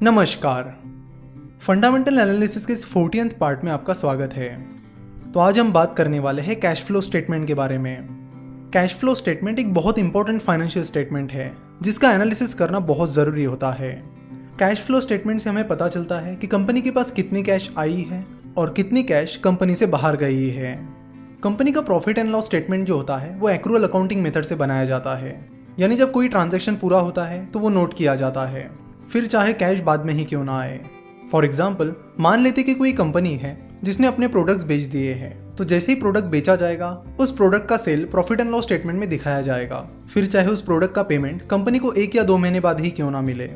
नमस्कार। Fundamental analysis के इस 40th पार्ट में आपका स्वागत है। तो आज हम बात करने वाले हैं कैश फ्लो स्टेटमेंट के बारे में। कैश फ्लो स्टेटमेंट एक बहुत इंपॉर्टेंट फाइनेंशियल स्टेटमेंट है जिसका एनालिसिस करना बहुत ज़रूरी होता है। कैश फ्लो स्टेटमेंट से हमें पता चलता है कि कंपनी के पास कितनी कैश आई है और कितनी कैश कंपनी से बाहर गई है। कंपनी का प्रॉफिट एंड लॉस स्टेटमेंट जो होता है वो एक्रूअल अकाउंटिंग मेथड से बनाया जाता है, यानी जब कोई ट्रांजैक्शन पूरा होता है तो वो नोट किया जाता है, फिर चाहे कैश बाद में ही क्यों ना आए। फॉर एग्जाम्पल, मान लेते कि कोई कंपनी है जिसने अपने प्रोडक्ट्स बेच दिए हैं, तो जैसे ही प्रोडक्ट बेचा जाएगा उस प्रोडक्ट का sale profit and loss statement में दिखाया जाएगा, फिर चाहे उस प्रोडक्ट का पेमेंट कंपनी को 1 या 2 महीने बाद ही क्यों ना मिले।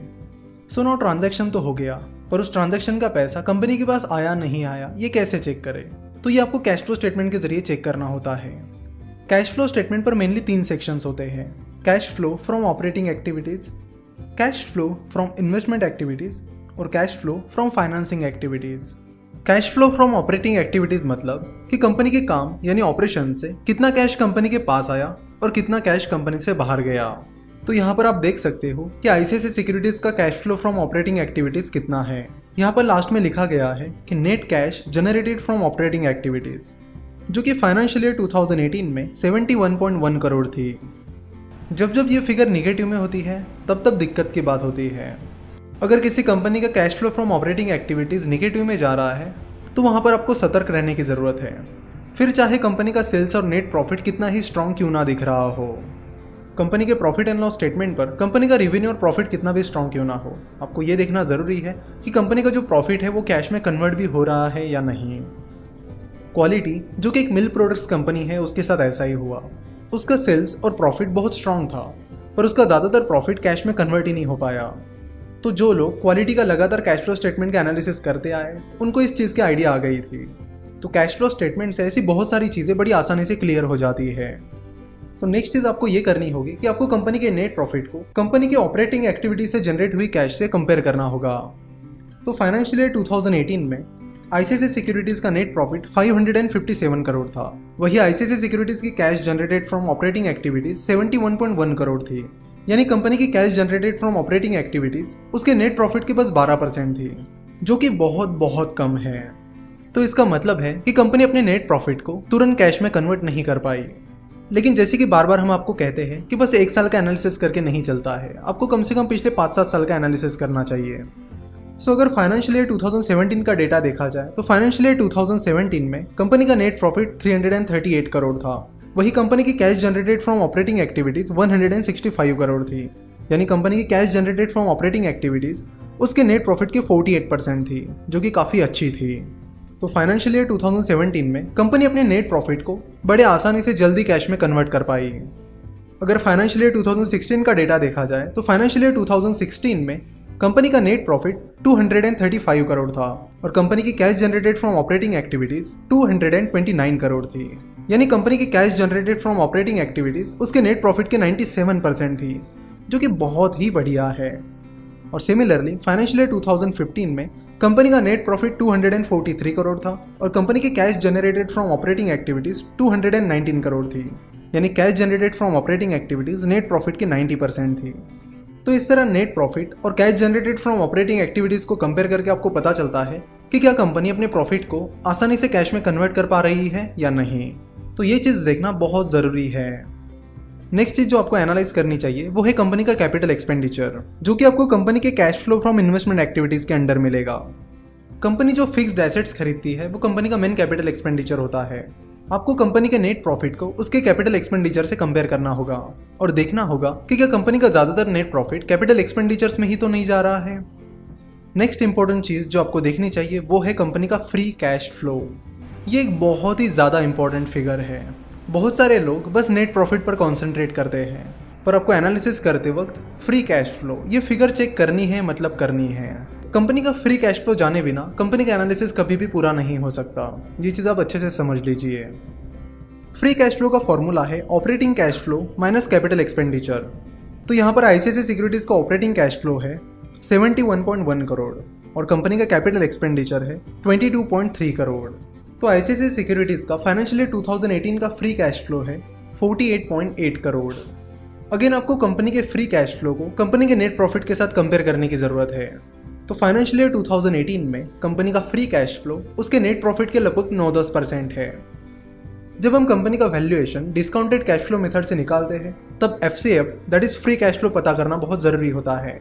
सो नो ट्रांजैक्शन तो हो गया, पर उस ट्रांजैक्शन का पैसा कंपनी के पास आया नहीं आया ये कैसे चेक करे? तो ये आपको कैश फ्लो स्टेटमेंट के जरिए चेक करना होता है। कैश फ्लो स्टेटमेंट पर मेनली 3 सेक्शंस होते हैं: cash flow from operating activities, cash flow from investment activities और cash flow from financing activities. Cash flow from operating activities मतलब कि कंपनी के काम यानी ऑपरेशन से कितना कैश कंपनी के पास आया और कितना कैश कंपनी से बाहर गया। तो यहाँ पर आप देख सकते हो कि आईसीआईसीआई सिक्योरिटीज का cash flow from operating activities कितना है। यहाँ पर लास्ट में लिखा गया है कि net cash generated from operating activities, जो कि फाइनेंशियल ईयर 2018 में 71.1 करोड़ थी। जब जब ये फिगर निगेटिव में होती है तब तब दिक्कत की बात होती है। अगर किसी कंपनी का cash flow from operating activities negative में जा रहा है तो वहाँ पर आपको सतर्क रहने की ज़रूरत है, फिर चाहे कंपनी का सेल्स और नेट प्रॉफिट कितना ही स्ट्रॉन्ग क्यों ना दिख रहा हो। कंपनी के प्रॉफिट एंड लॉस स्टेटमेंट पर कंपनी का रेवेन्यू और प्रॉफिट कितना भी स्ट्रॉन्ग क्यों ना हो, आपको ये देखना ज़रूरी है कि कंपनी का जो प्रॉफिट है वो कैश में कन्वर्ट भी हो रहा है या नहीं। क्वालिटी, जो कि एक मिल प्रोडक्ट्स कंपनी है, उसके साथ ऐसा ही हुआ। उसका सेल्स और प्रॉफिट बहुत स्ट्रांग था, पर उसका ज़्यादातर प्रॉफिट कैश में कन्वर्ट ही नहीं हो पाया। तो जो लोग क्वालिटी का लगातार कैश फ्लो स्टेटमेंट का एनालिसिस करते आए उनको इस चीज़ की आइडिया आ गई थी। तो कैश फ्लो स्टेटमेंट से ऐसी बहुत सारी चीज़ें बड़ी आसानी से क्लियर हो जाती है। तो नेक्स्ट चीज़ आपको ये करनी होगी कि आपको कंपनी के नेट प्रॉफिट को कंपनी के ऑपरेटिंग एक्टिविटी से जनरेट हुई कैश से कंपेयर करना होगा। तो फाइनेंशियल ईयर 2018 में आईसीआईसीआई सिक्योरिटीज का नेट प्रॉफिट 557 करोड़ था, वही आईसीआईसीआई सिक्योरिटीज की cash generated from operating activities 71.1 crore थी, यानी कंपनी की cash generated from operating activities उसके नेट प्रॉफिट के बस 12% थी, जो कि बहुत बहुत कम है। तो इसका मतलब है कि कंपनी अपने नेट प्रॉफिट को तुरंत कैश में कन्वर्ट नहीं कर पाई। लेकिन जैसे कि बार बार हम आपको कहते हैं कि बस 1 साल का एनालिसिस करके नहीं चलता है, आपको कम से कम पिछले 5-7 साल का एनालिसिस करना चाहिए। सो अगर फाइनेंशियल ईयर 2017 का डेटा देखा जाए तो फाइनेंशियल ईयर 2017 में कंपनी का नेट प्रॉफिट 338 करोड़ था, वही कंपनी की cash generated from operating activities 165 crore थी, यानी कंपनी की cash generated from operating activities उसके नेट प्रॉफिट के 48% थी, जो कि काफ़ी अच्छी थी। तो फाइनेंशियल ईयर 2017 में कंपनी अपने नेट प्रॉफिट को बड़े आसानी से जल्दी कैश में कन्वर्ट कर पाई। अगर फाइनेंशियल ईयर 2016 का डेटा देखा जाए तो फाइनेंशियल ईयर 2016 में कंपनी का नेट प्रॉफिट 235 करोड़ था और कंपनी की cash generated from operating activities 229 crore थी, यानी कंपनी की cash generated from operating activities उसके नेट प्रॉफिट के 97% थी, जो कि बहुत ही बढ़िया है। और सिमिलरली फाइनेंशियल ईयर 2015 में कंपनी का नेट प्रॉफिट 243 करोड़ था और कंपनी की cash generated from operating activities 219 crore थी, यानी cash generated from operating activities net profit के 90% थी। तो इस तरह नेट प्रॉफिट और cash generated from operating activities को कंपेयर करके आपको पता चलता है कि क्या कंपनी अपने प्रॉफिट को आसानी से कैश में कन्वर्ट कर पा रही है या नहीं। तो ये चीज़ देखना बहुत ज़रूरी है। नेक्स्ट चीज़ जो आपको एनालाइज करनी चाहिए वो है कंपनी का कैपिटल एक्सपेंडिचर, जो कि आपको कंपनी के cash flow from investment activities के अंडर मिलेगा। कंपनी जो फिक्स्ड एसेट्स खरीदती है वो कंपनी का मेन कैपिटल एक्सपेंडिचर होता है। आपको कंपनी के नेट प्रॉफिट को उसके कैपिटल एक्सपेंडिचर से कंपेयर करना होगा और देखना होगा कि क्या कंपनी का ज़्यादातर नेट प्रॉफिट कैपिटल एक्सपेंडिचर्स में ही तो नहीं जा रहा है। नेक्स्ट इंपॉर्टेंट चीज़ जो आपको देखनी चाहिए वो है कंपनी का फ्री कैश फ्लो। ये एक बहुत ही ज़्यादा इंपॉर्टेंट फिगर है। बहुत सारे लोग बस नेट प्रॉफिट पर कॉन्सेंट्रेट करते हैं, पर आपको एनालिसिस करते वक्त फ्री कैश फ्लो ये फिगर चेक करनी है, मतलब करनी है। कंपनी का फ्री कैश फ्लो जाने बिना कंपनी का एनालिसिस कभी भी पूरा नहीं हो सकता, ये चीज़ आप अच्छे से समझ लीजिए। फ्री कैश फ्लो का फॉर्मूला है operating cash flow minus capital expenditure. तो यहाँ पर आईसीआईसीआई सिक्योरिटीज़ का ऑपरेटिंग कैश फ्लो है 71.1 करोड़ और कंपनी का कैपिटल एक्सपेंडिचर है 22.3 करोड़। तो आईसीआईसीआई सिक्योरिटीज़ का फाइनेंशियल ईयर 2018 का फ्री कैश फ्लो है 48.8 करोड़। अगेन आपको कंपनी के फ्री कैश फ्लो को कंपनी के नेट प्रॉफिट के साथ कंपेयर करने की ज़रूरत है। तो फाइनेंशियल ईयर 2018 में कंपनी का फ्री कैश फ्लो उसके नेट प्रॉफिट के लगभग 9-10% है। जब हम कंपनी का valuation discounted cash flow method से निकालते हैं तब FCF that is free cash flow पता करना बहुत ज़रूरी होता है।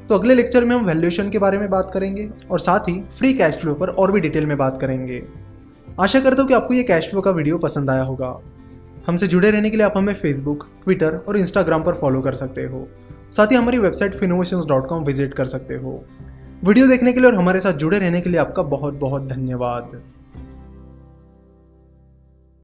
तो अगले लेक्चर में हम वैल्यूएशन के बारे में बात करेंगे और साथ ही फ्री कैश फ्लो पर और भी डिटेल में बात करेंगे। आशा करता हूँ कि आपको ये कैश फ्लो का वीडियो पसंद आया होगा। हमसे जुड़े रहने के लिए आप हमें फेसबुक, ट्विटर और इंस्टाग्राम पर फॉलो कर सकते हो। साथ ही हमारी वेबसाइट finnovations.com विजिट कर सकते हो। वीडियो देखने के लिए और हमारे साथ जुड़े रहने के लिए आपका बहुत बहुत धन्यवाद।